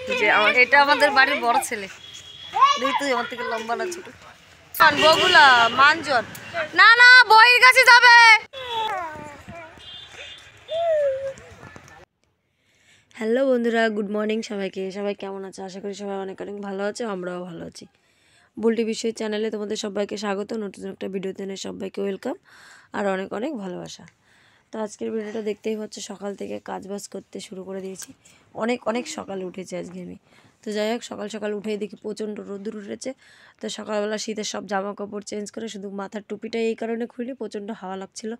যে এটা আমাদের বাড়ির বড় ছেলে। দেখি তুই আমার থেকে লম্বা না ছোট? বগুলা মানজন না না বইয়ের কাছে যাবে। হ্যালো বন্ধুরা, গুড মর্নিং সবাইকে। সবাই কেমন আছে? আশা করি সবাই অনেক অনেক ভালো আছে, আমরাও ভালো আছি। বুলটি বিষয় চ্যানেলে তোমাদের সবাইকে স্বাগত। নতুন একটা ভিডিওতে এনে সবাইকে ওয়েলকাম আর অনেক অনেক ভালোবাসা। তো আজকের ভিডিওটা দেখতেই হচ্ছে, সকাল থেকে কাজবাজ করতে শুরু করে দিয়েছি। অনেক অনেক সকালে উঠেছি আজকে আমি। তো যাই হোক, সকাল সকাল উঠেই দেখি প্রচণ্ড রোদ্দুর উঠেছে। তো সকালবেলা শীতের সব জামা কাপড় চেঞ্জ করে শুধু মাথার টুপিটাই এই কারণে খুলি, প্রচণ্ড হাওয়া লাগছিল।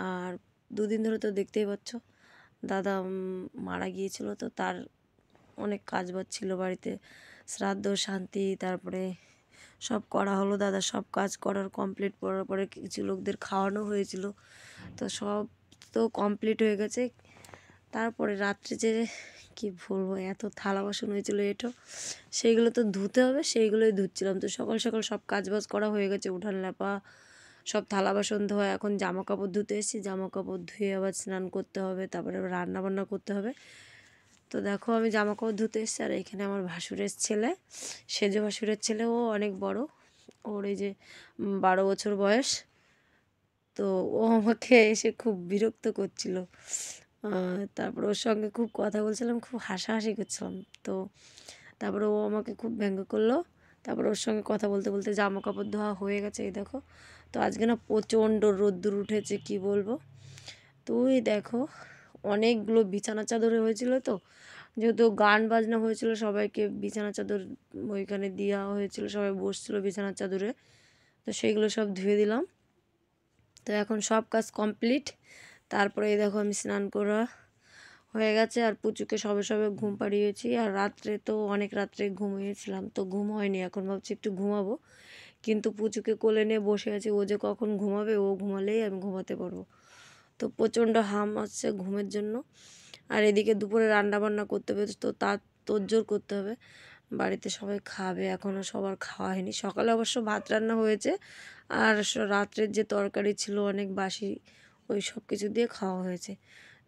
আর দুদিন ধরে তো দেখতেই পাচ্ছ দাদা মারা গিয়েছিল, তো তার অনেক কাজবাজ ছিল বাড়িতে, শ্রাদ্ধ শান্তি তারপরে সব করা হলো। দাদা সব কাজ করার কমপ্লিট করার পরে কিছু লোকদের খাওয়ানো হয়েছিল, তো সব তো কমপ্লিট হয়ে গেছে। তারপরে রাত্রে যে কি বলবো, এত থালা বাসন হয়েছিল এটো, সেইগুলো তো ধুতে হবে, সেইগুলোই ধুচ্ছিলাম। তো সকাল সকাল সব কাজবাজ করা হয়ে গেছে, উঠান লেপা সব থালা বাসন ধোয়া। এখন জামা কাপড় ধুতে এসেছি, জামা কাপড় ধুয়ে আবার স্নান করতে হবে, তারপরে রান্না বান্না করতে হবে। তো দেখো আমি জামা কাপড় ধুতে এসেছি, আর এখানে আমার ভাসুরের ছেলে, সেজ ভাসুরের ছেলে, ও অনেক বড়, ওর এই যে 12 বছর বয়স। তো ও আমাকে এসে খুব বিরক্ত করছিল। তারপর ওর সঙ্গে খুব কথা বলছিলাম, খুব হাসাহাসি করছিলাম। তো তারপরে ও আমাকে খুব ব্যঙ্গ করলো। তারপর ওর সঙ্গে কথা বলতে বলতে জামা কাপড় ধোয়া হয়ে গেছে। এই দেখো, তো আজকে না প্রচণ্ড রোদ্দুর উঠেছে, কি বলবো। তুই দেখো, অনেকগুলো বিছানা চাদরে হয়েছিল, তো যেহেতু গান বাজনা হয়েছিল, সবাইকে বিছানা চাদর ওইখানে দেওয়া হয়েছিল, সবাই বসছিল বিছানার চাদরে, তো সেইগুলো সব ধুয়ে দিলাম। তো এখন সব কাজ কমপ্লিট। তারপরে এই দেখো আমি স্নান করা হয়ে গেছে, আর পুচুকে সবে সবে ঘুম পাড়িয়েছি। আর রাত্রে তো অনেক রাত্রে ঘুমিয়েছিলাম, তো ঘুম হয়নি। এখন ভাবছি একটু ঘুমাবো, কিন্তু পুচুকে কোলে নিয়ে বসে আছি, ও যে কখন ঘুমাবে, ও ঘুমালেই আমি ঘুমাতে পারবো। তো প্রচণ্ড হাম আসছে ঘুমের জন্য। আর এদিকে দুপুরে রান্না বান্না করতে হবে, তো তার তোড়জোড় করতে হবে। বাড়িতে সবাই খাবে, এখনও সবার খাওয়া হয়নি। সকালে অবশ্য ভাত রান্না হয়েছে, আর রাত্রের যে তরকারি ছিল অনেক বাসি, ওই সব কিছু দিয়ে খাওয়া হয়েছে।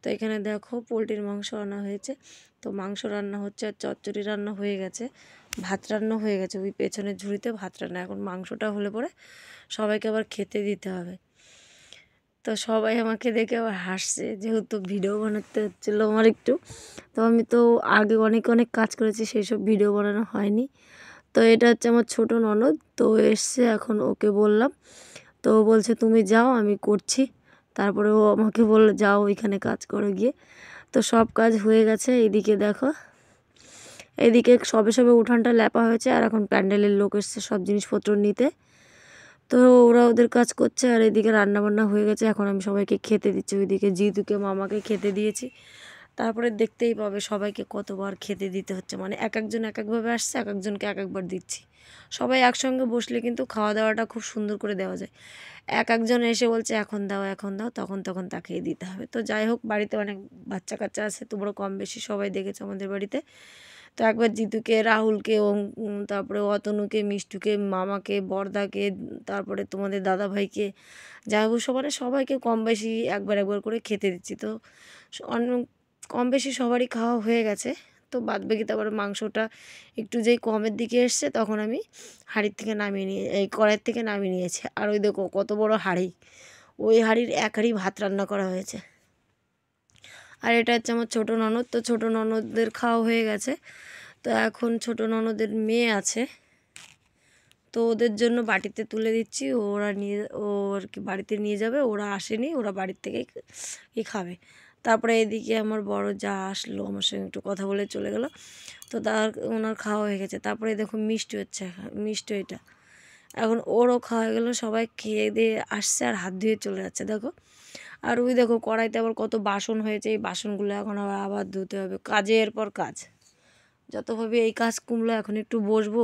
তো এখানে দেখো পোলট্রির মাংস আনা হয়েছে, তো মাংস রান্না হচ্ছে, আর চচ্চড়ি রান্না হয়ে গেছে, ভাত রান্না হয়ে গেছে ওই পেছনের ঝুড়িতে ভাত রান্না। এখন মাংসটা হলে পরে সবাইকে আবার খেতে দিতে হবে। তো সবাই আমাকে দেখে আবার হাসছে, যেহেতু ভিডিও বানাতে হচ্ছিলো আমার একটু। তো আমি তো আগে অনেক অনেক কাজ করেছি, সেই সব ভিডিও বানানো হয়নি। তো এটা হচ্ছে আমার ছোট ননদ, তো এসছে, এখন ওকে বললাম, তো ও বলছে তুমি যাও আমি করছি। তারপরে ও আমাকে বললো যাও ওইখানে কাজ করো গিয়ে। তো সব কাজ হয়ে গেছে। এইদিকে দেখো, এইদিকে সবে সবে উঠানটা লেপা হয়েছে, আর এখন প্যান্ডেলের লোক এসছে সব জিনিসপত্র নিতে। তো ওরা ওদের কাজ করছে, আর এদিকে রান্নাবান্না হয়ে গেছে। এখন আমি সবাইকে খেতে দিচ্ছি, ওইদিকে জিতুকে মামাকে খেতে দিয়েছি। তারপরে দেখতেই পাবে সবাইকে কতবার খেতে দিতে হচ্ছে, মানে এক একজন এক একভাবে আসছে, এক একজনকে এক একবার দিচ্ছি। সবাই একসঙ্গে বসলে কিন্তু খাওয়া দাওয়াটা খুব সুন্দর করে দেওয়া যায়। এক একজন এসে বলছে এখন দাও এখন দাও, তখন তখন তাকেই দিতে হবে। তো যাই হোক, বাড়িতে অনেক বাচ্চা কাচ্চা আছে, তোমরা কম বেশি সবাই দেখেছো আমাদের বাড়িতে। তো একবার জিতুকে, রাহুলকে, তারপরে অতনুকে, মিষ্টুকে, মামাকে, বড়দাকে, তারপরে তোমাদের দাদা ভাইকে, যাই হোক সবাইকে কম বেশি একবার একবার করে খেতে দিচ্ছি। তো অনেক কম বেশি সবারই খাওয়া হয়ে গেছে। তো বাদবাকি তারপরে মাংসটা একটু যেই কমের দিকে এসছে, তখন আমি হাঁড়ির থেকে নামিয়ে নিয়ে এই কড়াইয়ের থেকে নামিয়ে নিয়েছি। আর ওই দেখো কত বড় হাঁড়ি, ওই হাঁড়ির এক হাঁড়ি ভাত রান্না করা হয়েছে। আর এটা হচ্ছে আমার ছোটো ননদ, তো ছোটো ননদদের খাওয়া হয়ে গেছে। তো এখন ছোটো ননদের মেয়ে আছে, তো ওদের জন্য বাটিতে তুলে দিচ্ছি, ওরা নিয়ে ও আর কি বাড়িতে নিয়ে যাবে। ওরা আসেনি, ওরা বাড়ির থেকেই খাবে। তারপরে এদিকে আমার বড় যা আসলো, আমার সঙ্গে একটু কথা বলে চলে গেল। তো ওনার খাওয়া হয়ে গেছে। তারপরে দেখো মিষ্টি হচ্ছে, মিষ্টি এটা এখন ওরও খাওয়া গেলো। সবাই খেয়ে দিয়ে আসছে, আর হাত ধুয়ে চলে যাচ্ছে দেখো। আর ওই দেখো কড়াইতে আবার কত বাসন হয়েছে, এই বাসনগুলো এখন আবার ধুতে হবে। কাজের পর কাজ, যতভাবে এই কাজ কমলো, এখন একটু বসবো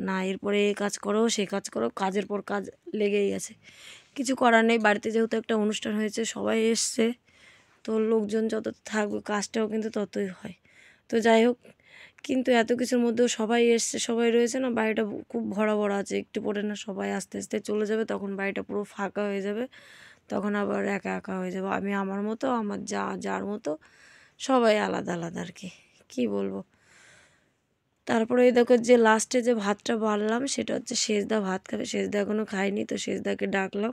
না, এরপরে এই কাজ করো সেই কাজ করো, কাজের পর কাজ লেগেই আছে। কিছু করার নেই, বাড়িতে যেহেতু একটা অনুষ্ঠান হয়েছে, সবাই এসছে, তো লোকজন যত থাকবে কাজটাও কিন্তু ততই হয়। তো যাই হোক, কিন্তু এত কিছুর মধ্যেও সবাই এসছে, সবাই রয়েছে না, বাড়িটা খুব ভরা ভরা আছে। একটু পরে না সবাই আস্তে আস্তে চলে যাবে, তখন বাড়িটা পুরো ফাঁকা হয়ে যাবে, তখন আবার একা একা হয়ে যাবে। আমি আমার মতো, আমার যার মতো, সবাই আলাদা আলাদা আর কি, কী বলবো। তারপরে এই দেখো যে লাস্টে যে ভাতটা বাড়লাম সেটা হচ্ছে সেজদা ভাত খাবে, সেজদা এখনও খায়নি। তো সেজদাকে ডাকলাম,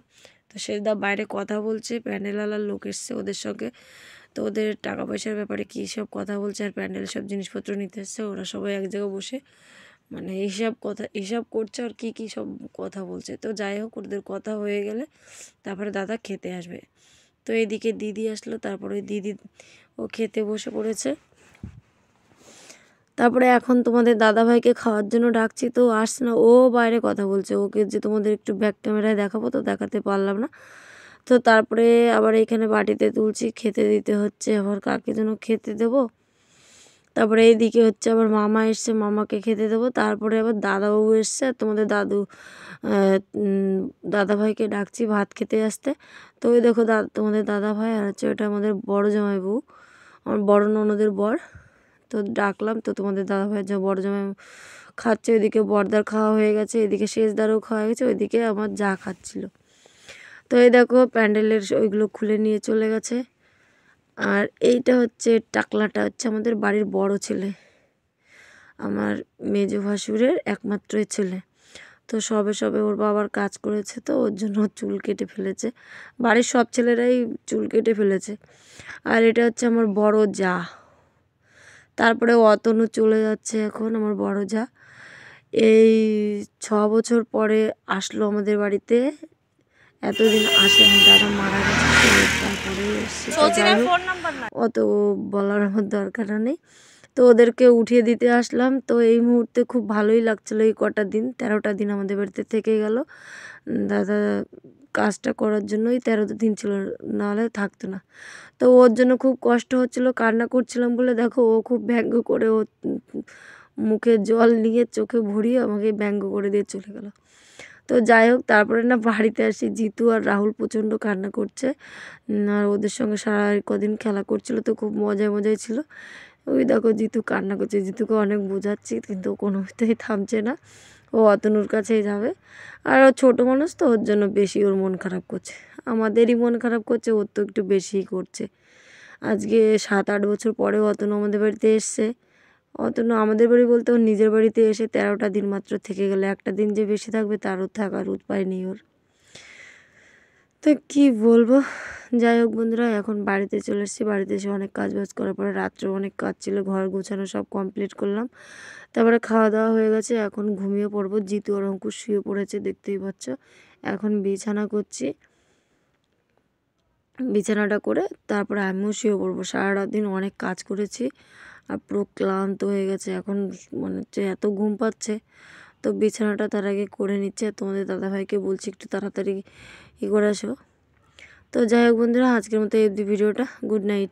তো সেজদা বাইরে কথা বলছে, প্যান্ডেলওয়ালার লোক এসছে ওদের সঙ্গে। তো ওদের টাকা পয়সার ব্যাপারে কী সব কথা বলছে আর প্যান্ডেল সব জিনিসপত্র নিতে এসছে। ওরা সবাই এক জায়গায় বসে মানে হিসাব করছে আর কি সব কথা বলছে। তো যাই হোক, ওদের কথা হয়ে গেলে তারপরে দাদা খেতে আসবে। তো এদিকে দিদি আসলো, তারপরে দিদি ও খেতে বসে পড়েছে। তারপরে এখন তোমাদের দাদাভাইকে খাওয়ার জন্য ডাকছি, তো আসছে না, ও বাইরে কথা বলছে। ওকে যে তোমাদের একটু ব্যাক ক্যামেরায় দেখাবো, তো দেখাতে পারলাম না। তো তারপরে আবার এখানে বাটিতে তুলছি, খেতে দিতে হচ্ছে। আবার কাকে যেন খেতে দেবো। তারপরে এইদিকে হচ্ছে আবার মামা এসছে, মামাকে খেতে দেবো। তারপরে আবার দাদাবাবু এসছে, আর তোমাদের দাদাভাইকে ডাকছি ভাত খেতে আসতে। তো ওই দেখো তোমাদের দাদাভাই, আর হচ্ছে ওটা আমাদের বড় জামাইবু, আমার বড় ননদের বর। তো ডাকলাম, তো তোমাদের দাদাভাইয়ের যে বড় জামাই খাচ্ছে, ওইদিকে বড়দার খাওয়া হয়ে গেছে, এদিকে শেষদারও খাওয়া হয়ে গেছে, ওইদিকে আমার যা খাচ্ছিল। তো এই দেখো প্যান্ডেলের ওইগুলো খুলে নিয়ে চলে গেছে। আর এইটা হচ্ছে টাকলাটা হচ্ছে আমাদের বাড়ির বড় ছেলে, আমার মেজো ভাসুরের একমাত্রই ছেলে। তো সবে ওর বাবার কাজ করেছে, তো ওর জন্য চুল কেটে ফেলেছে। বাড়ির সব ছেলেরাই চুল কেটে ফেলেছে। আর এটা হচ্ছে আমার বড় জা। তারপরে অতনু চলে যাচ্ছে এখন, আমার বড় যা। এই 6 বছর পরে আসলো আমাদের বাড়িতে, এতদিন আসেনি, দাদা মারা গেছে। তারপরে অত বলার আমার দরকার নেই। তো ওদেরকে উঠিয়ে দিতে আসলাম। তো এই মুহূর্তে খুব ভালোই লাগছিলো। এই কটা দিন 13টা দিন আমাদের বাড়িতে থেকে গেল। দাদা কাজটা করার জন্যই 13 দিন ছিল, নাহলে থাকতো না। তো ওর জন্য খুব কষ্ট হচ্ছিলো, কান্না করছিলাম বলে দেখো ও খুব ব্যঙ্গ করে, ও মুখে জল নিয়ে চোখে ভরিয়ে আমাকে ব্যঙ্গ করে দিয়ে চলে গেল। তো যাই হোক, তারপরে না বাড়িতে আসি, জিতু আর রাহুল প্রচণ্ড কান্না করছে। আর ওদের সঙ্গে সারা কদিন খেলা করছিল, তো খুব মজায় ছিল। ওই দেখো জিতু কান্না করছে, জিতুকে অনেক বোঝাচ্ছি কিন্তু কোনো মতেই থামছে না। ও অতনুর কাছেই যাবে। আর ও ছোটো মানুষ, তো ওর জন্য বেশি ওর মন খারাপ করছে। আমাদেরই মন খারাপ করছে, ওর তো একটু বেশিই করছে। আজকে 7-8 বছর পরে অতনু আমাদের বাড়িতে এসছে। অতনু আমাদের বাড়ি বলতে ওর নিজের বাড়িতে এসে 13টা দিন মাত্র থেকে গেল। একটা দিন যে বেশি থাকবে তারও থাকার উপায় নেই ওর। তো কি বলবো, যাই হোক বন্ধুরা, এখন বাড়িতে চলে এসেছি। বাড়িতে এসে অনেক কাজ বাজ করার পরে, রাত্রে অনেক কাজ ছিল, ঘর গোছানো সব কমপ্লিট করলাম। তারপরে খাওয়া দাওয়া হয়ে গেছে, এখন ঘুমিয়ে পড়বো। জিতু আর অঙ্কুশ শুয়ে পড়েছে, দেখতেই পাচ্ছ। এখন বিছানা করছি, বিছানাটা করে তারপরে আমিও শুয়ে পড়বো। সারা দিন অনেক কাজ করেছি আর পুরো ক্লান্ত হয়ে গেছে, এখন মনে হচ্ছে এত ঘুম পাচ্ছে। তো বিছানাটা তার আগে করে নিচ্ছে। তোমাদের দাদাভাইকে বলছি একটু তাড়াতাড়ি করে আসো। তো যাই হোক বন্ধুরা, আজকের মতো এই ভিডিওটা, গুড নাইট।